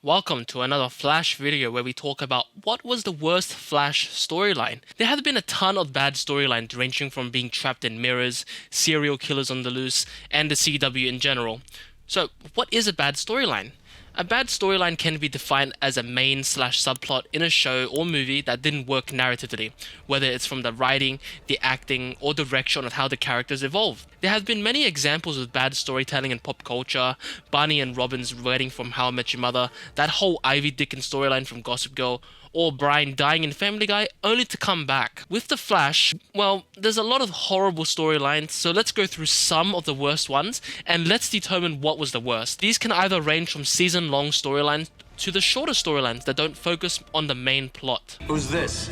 Welcome to another Flash video where we talk about what was the worst Flash storyline. There have been a ton of bad storylines ranging from being trapped in mirrors, serial killers on the loose, and the CW in general. So, what is a bad storyline? A bad storyline can be defined as a main/subplot in a show or movie that didn't work narratively, whether it's from the writing, the acting, or direction of how the characters evolve. There have been many examples of bad storytelling in pop culture: Barney and Robin's wedding from How I Met Your Mother, that whole Ivy Dickens storyline from Gossip Girl, or Brian dying in Family Guy only to come back. With The Flash, well, there's a lot of horrible storylines, so let's go through some of the worst ones, and let's determine what was the worst. These can either range from season-long storylines to the shorter storylines that don't focus on the main plot. Who's this?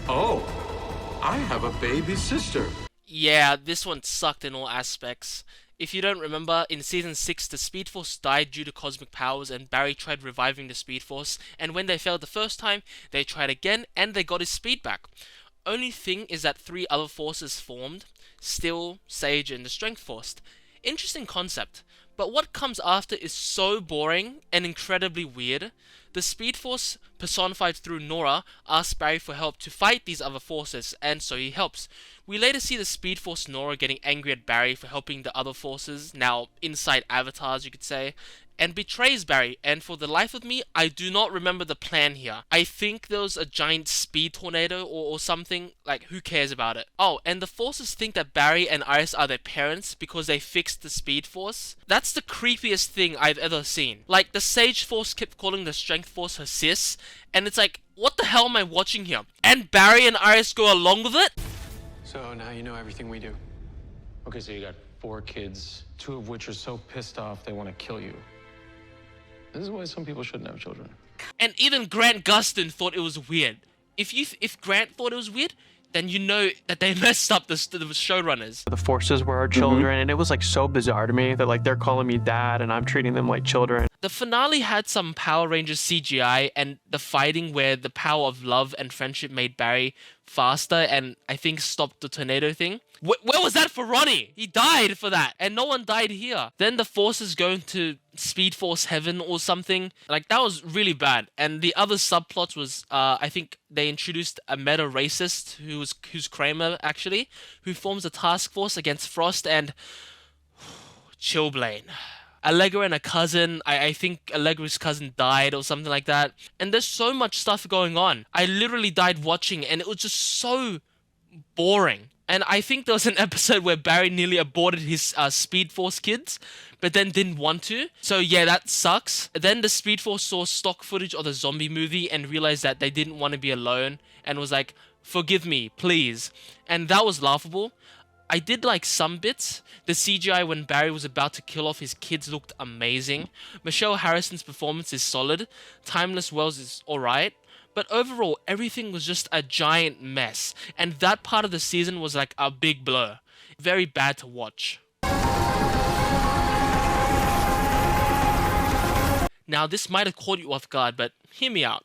Oh, I have a baby sister. Yeah, this one sucked in all aspects. If you don't remember, in Season 6, the Speed Force died due to cosmic powers and Barry tried reviving the Speed Force, and when they failed the first time, they tried again and they got his speed back. Only thing is that 3 other forces formed: Steel, Sage, and the Strength Force. Interesting concept, but what comes after is so boring and incredibly weird. The Speed Force, personified through Nora, asks Barry for help to fight these other forces, and so he helps. We later see the Speed Force Nora getting angry at Barry for helping the other forces, now inside avatars you could say, and betrays Barry, and for the life of me, I do not remember the plan here. I think there was a giant speed tornado or something, like who cares about it? Oh, and the forces think that Barry and Iris are their parents because they fixed the Speed Force. That's the creepiest thing I've ever seen. Like, the Sage Force kept calling the Strength Force her sis, and it's like, what the hell am I watching here? And Barry and Iris go along with it? So now you know everything we do. Okay, so you got 4 kids, 2 of which are so pissed off they want to kill you. This is why some people shouldn't have children. And even Grant Gustin thought it was weird. If Grant thought it was weird, then you know that they messed up the showrunners. The forces were our children, and it was like so bizarre to me that like they're calling me dad and I'm treating them like children. The finale had some Power Rangers CGI and the fighting where the power of love and friendship made Barry faster and I think stopped the tornado thing. Where was that for Ronnie? He died for that, and no one died here. Then the forces go into Speed Force Heaven or something. Like, that was really bad. And the other subplots was, I think they introduced a meta racist who's Kramer actually, who forms a task force against Frost and Chillblaine. Allegra and a cousin, I think Allegra's cousin died or something like that. And there's so much stuff going on. I literally died watching and it was just so boring. And I think there was an episode where Barry nearly aborted his Speed Force kids, but then didn't want to. So yeah, that sucks. Then the Speed Force saw stock footage of the zombie movie and realized that they didn't want to be alone and was like, forgive me, please. And that was laughable. I did like some bits. The CGI when Barry was about to kill off his kids looked amazing. Michelle Harrison's performance is solid. Timeless Wells is alright. But overall, everything was just a giant mess. And that part of the season was like a big blur. Very bad to watch. Now, this might have caught you off guard, but hear me out.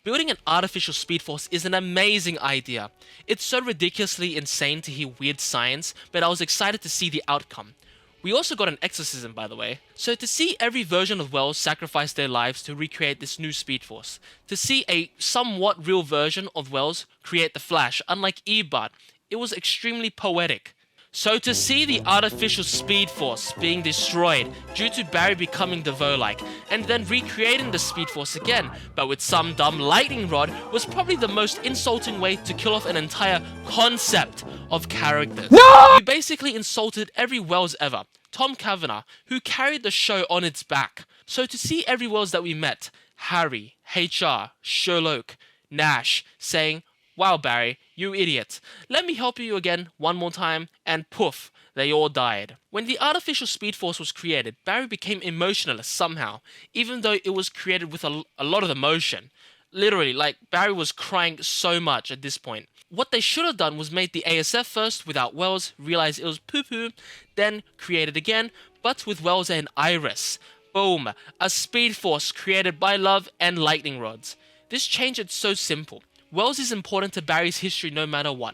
Building an artificial Speed Force is an amazing idea. It's so ridiculously insane to hear weird science, but I was excited to see the outcome. We also got an exorcism, by the way. So to see every version of Wells sacrifice their lives to recreate this new Speed Force, to see a somewhat real version of Wells create the Flash, unlike Ebot, it was extremely poetic. So to see the artificial Speed Force being destroyed due to Barry becoming the Volike, and then recreating the Speed Force again, but with some dumb lightning rod, was probably the most insulting way to kill off an entire concept of characters. No! You basically insulted every Wells ever. Tom Cavanagh, who carried the show on its back. So to see every Wells that we met, Harry, HR, Sherlock, Nash, saying, wow, Barry, you idiot. Let me help you again one more time, and poof, they all died. When the artificial Speed Force was created, Barry became emotionless somehow, even though it was created with a lot of emotion. Literally, like, Barry was crying so much at this point. What they should have done was made the ASF first without Wells, realize it was poo-poo, then create it again, but with Wells and Iris. Boom, a Speed Force created by love and lightning rods. This change is so simple. Wells is important to Barry's history no matter what,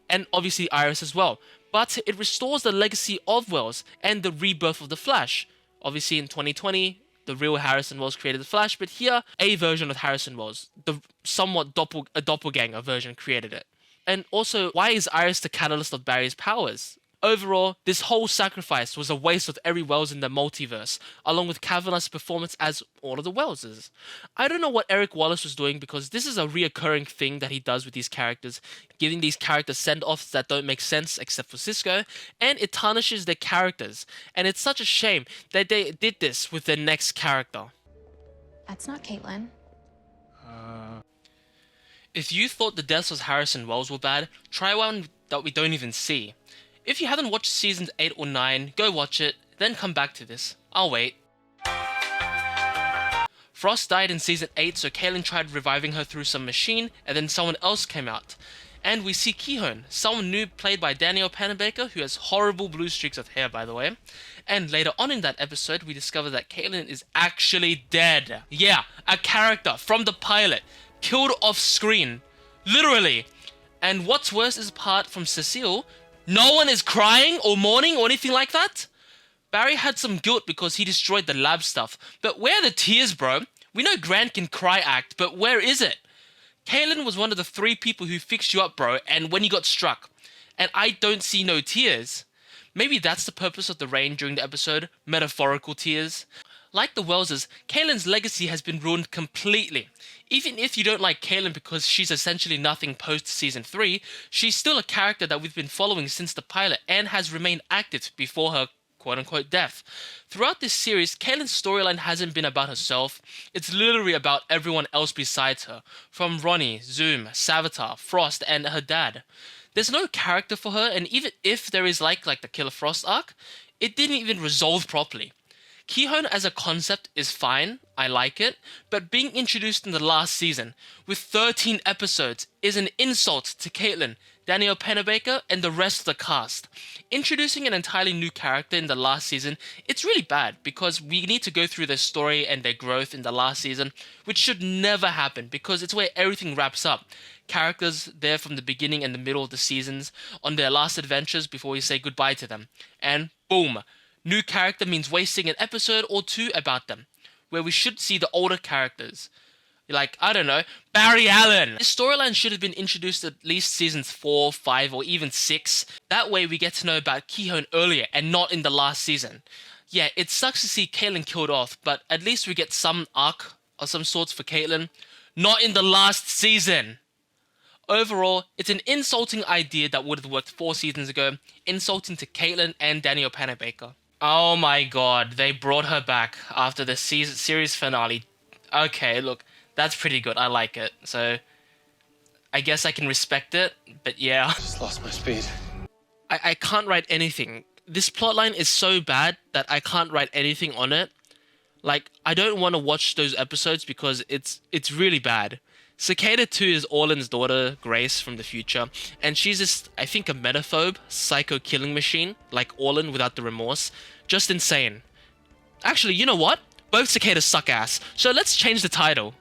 and obviously Iris as well, but it restores the legacy of Wells and the rebirth of the Flash. Obviously in 2020, the real Harrison Wells created the Flash, but here, a version of Harrison Wells, the somewhat a doppelganger version, created it. And also, why is Iris the catalyst of Barry's powers? Overall, this whole sacrifice was a waste of every Wells in the multiverse, along with Kavanagh's performance as all of the Welleses. I don't know what Eric Wallace was doing, because this is a reoccurring thing that he does with these characters, giving these characters send-offs that don't make sense except for Cisco, and it tarnishes their characters. And it's such a shame that they did this with their next character. That's not Caitlin. If you thought the deaths of Harrison Wells were bad, try one that we don't even see. If you haven't watched seasons 8 or 9, go watch it, then come back to this. I'll wait. Frost died in season 8, so Caitlin tried reviving her through some machine, and then someone else came out. And we see Kihone, someone new played by Danielle Panabaker, who has horrible blue streaks of hair, by the way. And later on in that episode, we discover that Caitlin is actually dead. Yeah, a character from the pilot, killed off screen. Literally. And what's worse is, apart from Cecile, no one is crying or mourning or anything like that. Barry had some guilt because he destroyed the lab stuff, but where are the tears, bro? We know Grant can cry act, but where is it? Caitlin was one of the 3 people who fixed you up, bro, and when you got struck. And I don't see no tears. Maybe that's the purpose of the rain during the episode, metaphorical tears. Like the Welleses, Caitlin's legacy has been ruined completely. Even if you don't like Caitlin because she's essentially nothing post-season 3, she's still a character that we've been following since the pilot and has remained active before her quote-unquote death. Throughout this series, Caitlin's storyline hasn't been about herself, it's literally about everyone else besides her, from Ronnie, Zoom, Savitar, Frost, and her dad. There's no character for her, and even if there is like the Killer Frost arc, it didn't even resolve properly. Kihone as a concept is fine, I like it, but being introduced in the last season, with 13 episodes, is an insult to Caitlin, Danielle Panabaker, and the rest of the cast. Introducing an entirely new character in the last season, it's really bad, because we need to go through their story and their growth in the last season, which should never happen, because it's where everything wraps up. Characters there from the beginning and the middle of the seasons, on their last adventures before we say goodbye to them. And boom! New character means wasting an episode or 2 about them, where we should see the older characters. Like, I don't know, Barry Allen! This storyline should have been introduced at least seasons 4, 5, or even 6. That way we get to know about Kihone earlier and not in the last season. Yeah, it sucks to see Caitlin killed off, but at least we get some arc of some sorts for Caitlin. Not in the last season! Overall, it's an insulting idea that would have worked 4 seasons ago, insulting to Caitlin and Danielle Panabaker. Oh my god, they brought her back after the series finale. Okay, look, that's pretty good, I like it. So, I guess I can respect it, but yeah. Just lost my speed. I can't write anything. This plotline is so bad that I can't write anything on it. Like, I don't want to watch those episodes because it's really bad. Cicada 2 is Orlan's daughter, Grace, from the future, and she's just, I think, a metaphobe, psycho killing machine, like Orlan without the remorse. Just insane. Actually, you know what? Both cicadas suck ass, so let's change the title.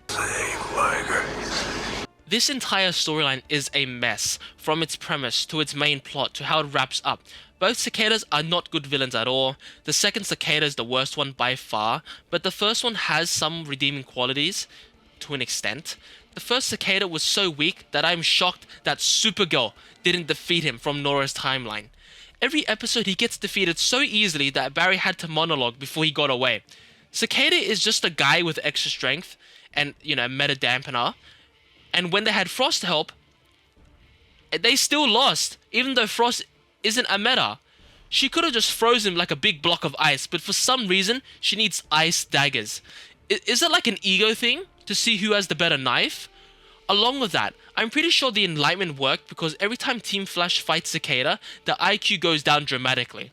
This entire storyline is a mess, from its premise to its main plot to how it wraps up. Both cicadas are not good villains at all. The second cicada is the worst one by far, but the first one has some redeeming qualities, to an extent. The first cicada was so weak that I'm shocked that Supergirl didn't defeat him from Nora's timeline. Every episode he gets defeated so easily that Barry had to monologue before he got away. Cicada is just a guy with extra strength and, meta dampener. And when they had Frost help, they still lost, even though Frost isn't a meta. She could have just frozen him like a big block of ice, but for some reason, she needs ice daggers. Is it like an ego thing to see who has the better knife? Along with that, I'm pretty sure the Enlightenment worked because every time Team Flash fights Cicada, the IQ goes down dramatically.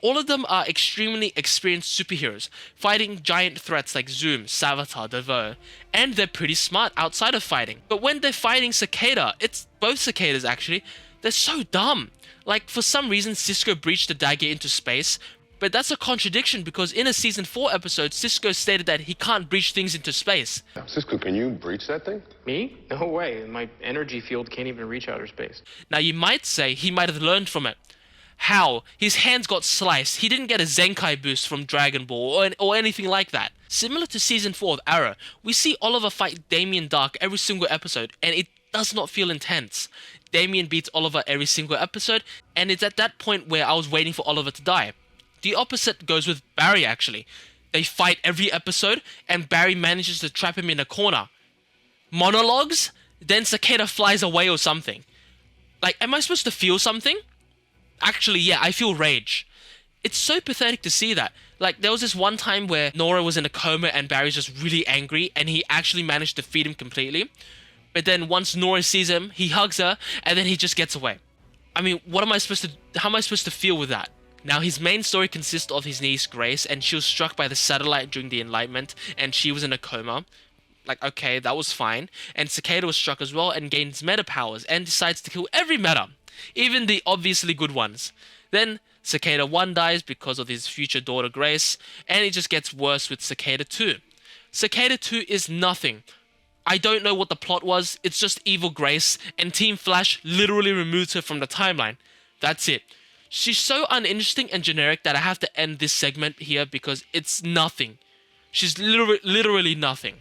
All of them are extremely experienced superheroes, fighting giant threats like Zoom, Savitar, Devoe, and they're pretty smart outside of fighting. But when they're fighting Cicada, it's both cicadas actually, they're so dumb. Like, for some reason, Cisco breached the dagger into space, but that's a contradiction because in a season 4 episode, Cisco stated that he can't breach things into space. Cisco, can you breach that thing? Me? No way. My energy field can't even reach outer space. Now you might say he might have learned from it. How? His hands got sliced. He didn't get a Zenkai boost from Dragon Ball or anything like that. Similar to season 4 of Arrow, we see Oliver fight Damien Dark every single episode, and it does not feel intense. Damien beats Oliver every single episode, and it's at that point where I was waiting for Oliver to die. The opposite goes with Barry, actually. They fight every episode, and Barry manages to trap him in a corner. Monologues? Then Cicada flies away or something. Like, am I supposed to feel something? Actually, yeah, I feel rage. It's so pathetic to see that. Like, there was this one time where Nora was in a coma and Barry's just really angry, and he actually managed to feed him completely. But then once Nora sees him, he hugs her, and then he just gets away. I mean, how am I supposed to feel with that? Now, his main story consists of his niece, Grace, and she was struck by the satellite during the Enlightenment, and she was in a coma. Like, okay, that was fine. And Cicada was struck as well and gains meta powers and decides to kill every meta, even the obviously good ones. Then Cicada 1 dies because of his future daughter Grace, and it just gets worse with Cicada 2. Cicada 2 is nothing. I don't know what the plot was, it's just evil Grace, and Team Flash literally removes her from the timeline. That's it. She's so uninteresting and generic that I have to end this segment here because it's nothing. She's literally nothing.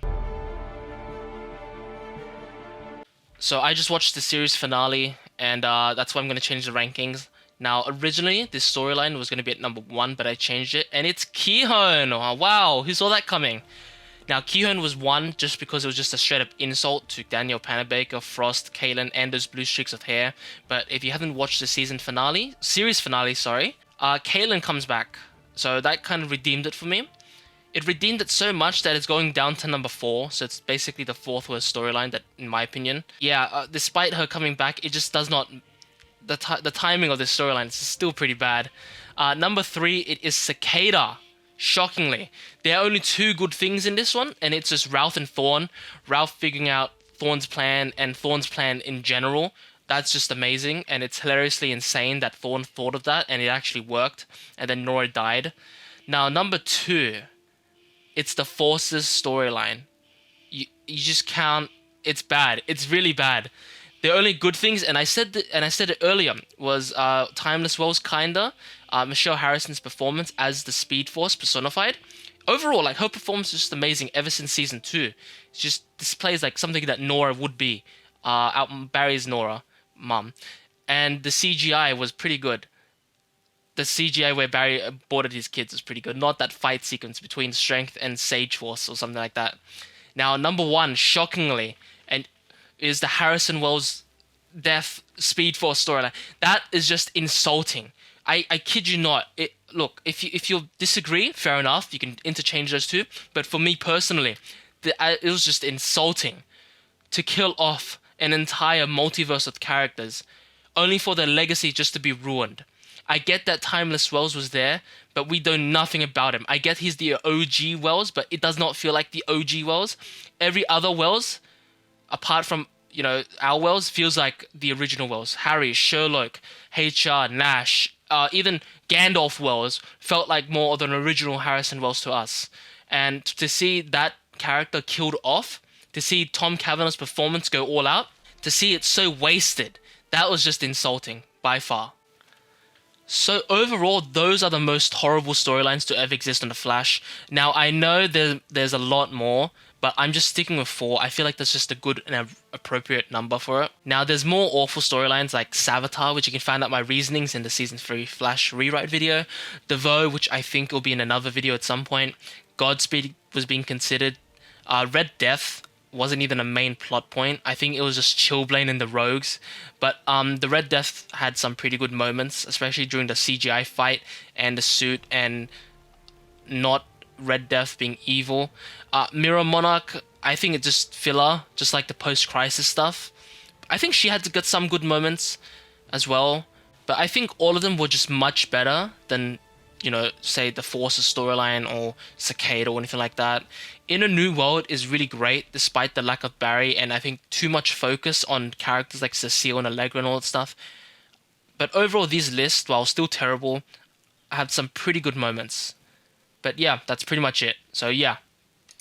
So I just watched the series finale, and that's why I'm going to change the rankings. Now, originally, this storyline was going to be at number 1, but I changed it, and it's Kihon! Oh, wow, who saw that coming? Now, Kihon was 1 just because it was just a straight-up insult to Daniel Panabaker, Frost, Caitlyn, and those blue streaks of hair. But if you haven't watched the series finale, Caitlyn comes back. So that kind of redeemed it for me. It redeemed it so much that it's going down to number 4, so it's basically the 4th worst storyline, that, in my opinion. Yeah, despite her coming back, it just does not... The timing of this storyline is still pretty bad. Number 3, it is Cicada. Shockingly. There are only 2 good things in this one, and it's just Ralph and Thorn. Ralph figuring out Thorn's plan, and Thorn's plan in general. That's just amazing, and it's hilariously insane that Thorn thought of that, and it actually worked, and then Nora died. Now, number 2... it's the Forces storyline. You just can't... It's bad. It's really bad. The only good things, and I said it earlier, was Timeless Wells kinda. Michelle Harrison's performance as the Speed Force personified. Overall, like, her performance is just amazing ever since season 2. It just displays like something that Nora would be. Barry's Nora, mum. And the CGI was pretty good. The CGI where Barry aborted his kids was pretty good. Not that fight sequence between Strength and Sage Force or something like that. Now, number 1, shockingly, and is the Harrison Wells Death Speed Force storyline. That is just insulting. I kid you not. Look, if you disagree, fair enough. You can interchange those two. But for me personally, it was just insulting to kill off an entire multiverse of characters only for their legacy just to be ruined. I get that Timeless Wells was there, but we know nothing about him. I get he's the OG Wells, but it does not feel like the OG Wells. Every other Wells, apart from, our Wells, feels like the original Wells. Harry, Sherlock, HR, Nash, even Gandalf Wells felt like more of an original Harrison Wells to us. And to see that character killed off, to see Tom Cavanagh's performance go all out, to see it so wasted, that was just insulting, by far. So overall, those are the most horrible storylines to ever exist on The Flash. Now, I know there's a lot more, but I'm just sticking with 4. I feel like that's just a good and appropriate number for it. Now, there's more awful storylines like Savitar, which you can find out my reasonings in the Season 3 Flash rewrite video. DeVoe, which I think will be in another video at some point. Godspeed was being considered. Red Death wasn't even a main plot point. I think it was just Chillblaine and the Rogues. But the Red Death had some pretty good moments, especially during the CGI fight and the suit and not Red Death being evil. Mirror Monarch, I think it's just filler, just like the post-crisis stuff. I think she had to get some good moments as well. But I think all of them were just much better than, say the Forces storyline or Cicada or anything like that. In a New World is really great despite the lack of Barry, and I think too much focus on characters like Cecile and Allegra and all that stuff. But overall, these lists, while still terrible, had some pretty good moments. But yeah, that's pretty much it. So yeah,